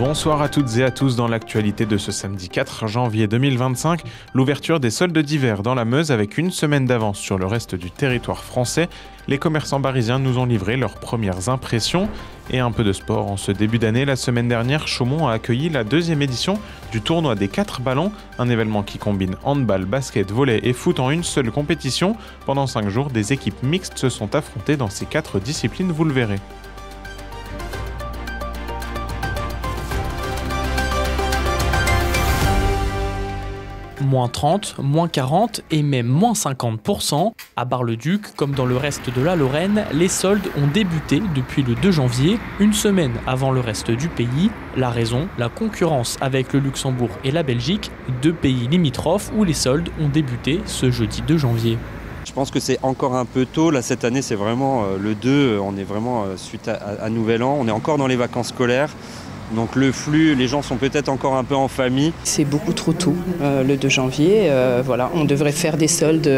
Bonsoir à toutes et à tous. Dans l'actualité de ce samedi 4 janvier 2025, l'ouverture des soldes d'hiver dans la Meuse avec une semaine d'avance sur le reste du territoire français. Les commerçants parisiens nous ont livré leurs premières impressions. Et un peu de sport en ce début d'année. La semaine dernière, Chaumont a accueilli la deuxième édition du tournoi des 4 ballons, un événement qui combine handball, basket, volley et foot en une seule compétition. Pendant 5 jours, des équipes mixtes se sont affrontées dans ces 4 disciplines, vous le verrez. Moins 30, moins 40 et même moins 50%. À Bar-le-Duc, comme dans le reste de la Lorraine, les soldes ont débuté depuis le 2 janvier, une semaine avant le reste du pays. La raison, la concurrence avec le Luxembourg et la Belgique, 2 pays limitrophes où les soldes ont débuté ce jeudi 2 janvier. Je pense que c'est encore un peu tôt. Là, cette année, c'est vraiment le 2. On est vraiment suite à Nouvel An. On est encore dans les vacances scolaires. Donc le flux, les gens sont peut-être encore un peu en famille. C'est beaucoup trop tôt, le 2 janvier. Voilà, on devrait faire des soldes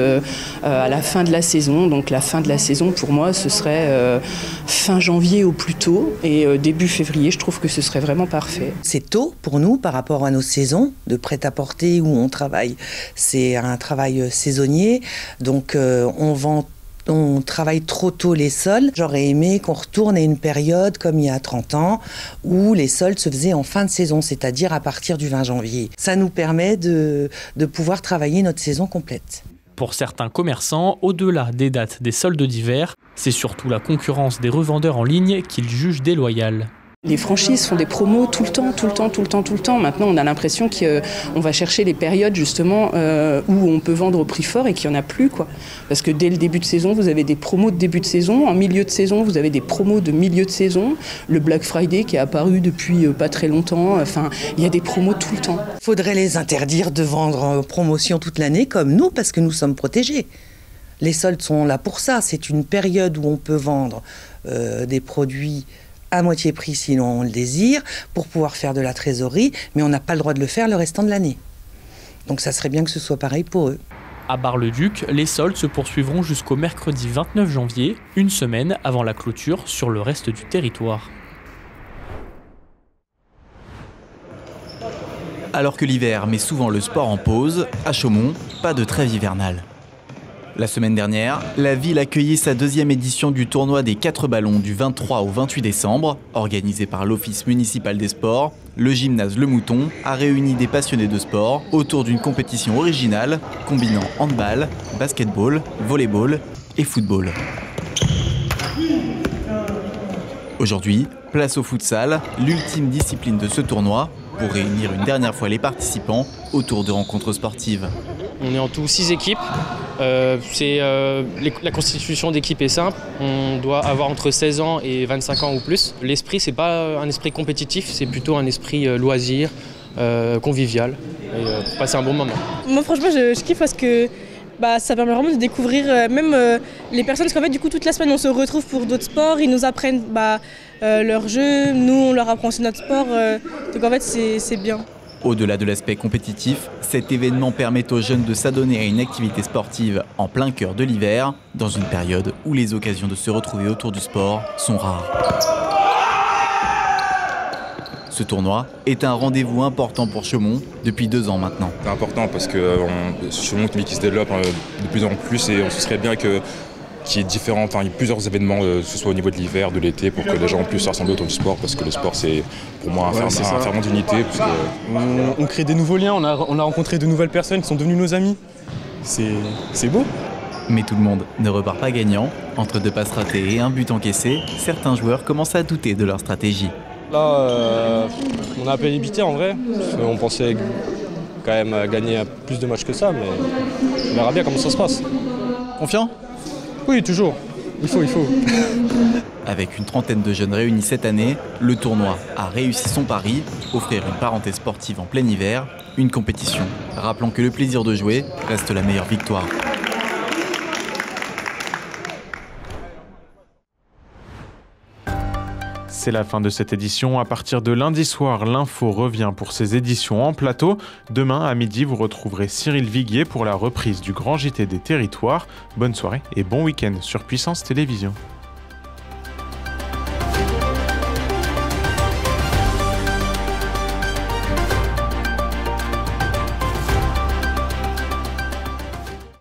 à la fin de la saison. Donc la fin de la saison, pour moi, ce serait fin janvier au plus tôt. Et début février, je trouve que ce serait vraiment parfait. C'est tôt pour nous par rapport à nos saisons de prêt-à-porter où on travaille. C'est un travail saisonnier, donc on travaille trop tôt les soldes. J'aurais aimé qu'on retourne à une période comme il y a 30 ans où les soldes se faisaient en fin de saison, c'est-à-dire à partir du 20 janvier. Ça nous permet de pouvoir travailler notre saison complète. Pour certains commerçants, au-delà des dates des soldes d'hiver, c'est surtout la concurrence des revendeurs en ligne qu'ils jugent déloyale. Les franchises font des promos tout le temps. Maintenant, on a l'impression qu'on va chercher les périodes justement où on peut vendre au prix fort et qu'il n'y en a plus, quoi. Parce que dès le début de saison, vous avez des promos de début de saison. En milieu de saison, vous avez des promos de milieu de saison. Le Black Friday qui est apparu depuis pas très longtemps. Enfin, il y a des promos tout le temps. Il faudrait les interdire de vendre en promotion toute l'année comme nous parce que nous sommes protégés. Les soldes sont là pour ça. C'est une période où on peut vendre des produits à moitié prix si on le désire, pour pouvoir faire de la trésorerie, mais on n'a pas le droit de le faire le restant de l'année. Donc ça serait bien que ce soit pareil pour eux. À Bar-le-Duc, les soldes se poursuivront jusqu'au mercredi 29 janvier, une semaine avant la clôture sur le reste du territoire. Alors que l'hiver met souvent le sport en pause, à Chaumont, pas de trêve hivernale. La semaine dernière, la ville accueillait sa deuxième édition du tournoi des 4 ballons du 23 au 28 décembre. Organisé par l'Office municipal des sports, le gymnase Le Mouton a réuni des passionnés de sport autour d'une compétition originale combinant handball, basketball, volleyball et football. Aujourd'hui, place au futsal, l'ultime discipline de ce tournoi, pour réunir une dernière fois les participants autour de rencontres sportives. On est en tout 6 équipes. La constitution d'équipe est simple. On doit avoir entre 16 ans et 25 ans ou plus. L'esprit, c'est pas un esprit compétitif, c'est plutôt un esprit loisir, convivial, et pour passer un bon moment. Moi, franchement, je kiffe parce que ça permet vraiment de découvrir même les personnes. Parce qu'en fait, du coup, toute la semaine, on se retrouve pour d'autres sports. Ils nous apprennent leur jeu. Nous, on leur apprend aussi notre sport. Donc en fait, c'est bien. Au-delà de l'aspect compétitif, cet événement permet aux jeunes de s'adonner à une activité sportive en plein cœur de l'hiver, dans une période où les occasions de se retrouver autour du sport sont rares. Ce tournoi est un rendez-vous important pour Chaumont depuis 2 ans maintenant. C'est important parce que Chaumont est une ville qui se développe de plus en plus et ce serait bien qu'il y ait plusieurs événements, que ce soit au niveau de l'hiver, de l'été, pour que les gens puissent se rassembler autour du sport, parce que le sport c'est pour moi un ferment d'unité. On crée des nouveaux liens, on a rencontré de nouvelles personnes qui sont devenues nos amis. C'est beau. Mais tout le monde ne repart pas gagnant. Entre 2 passes ratées et un but encaissé, certains joueurs commencent à douter de leur stratégie. Là, on a un peu débité en vrai. On pensait quand même gagner plus de matchs que ça, mais on verra bien comment ça se passe. Confiant ? Oui, toujours. Il faut. Avec une trentaine de jeunes réunis cette année, le tournoi a réussi son pari, offrir une parenthèse sportive en plein hiver, une compétition, rappelant que le plaisir de jouer reste la meilleure victoire. C'est la fin de cette édition. À partir de lundi soir, l'info revient pour ses éditions en plateau. Demain à midi, vous retrouverez Cyril Viguier pour la reprise du Grand JT des territoires. Bonne soirée et bon week-end sur Puissance Télévisions.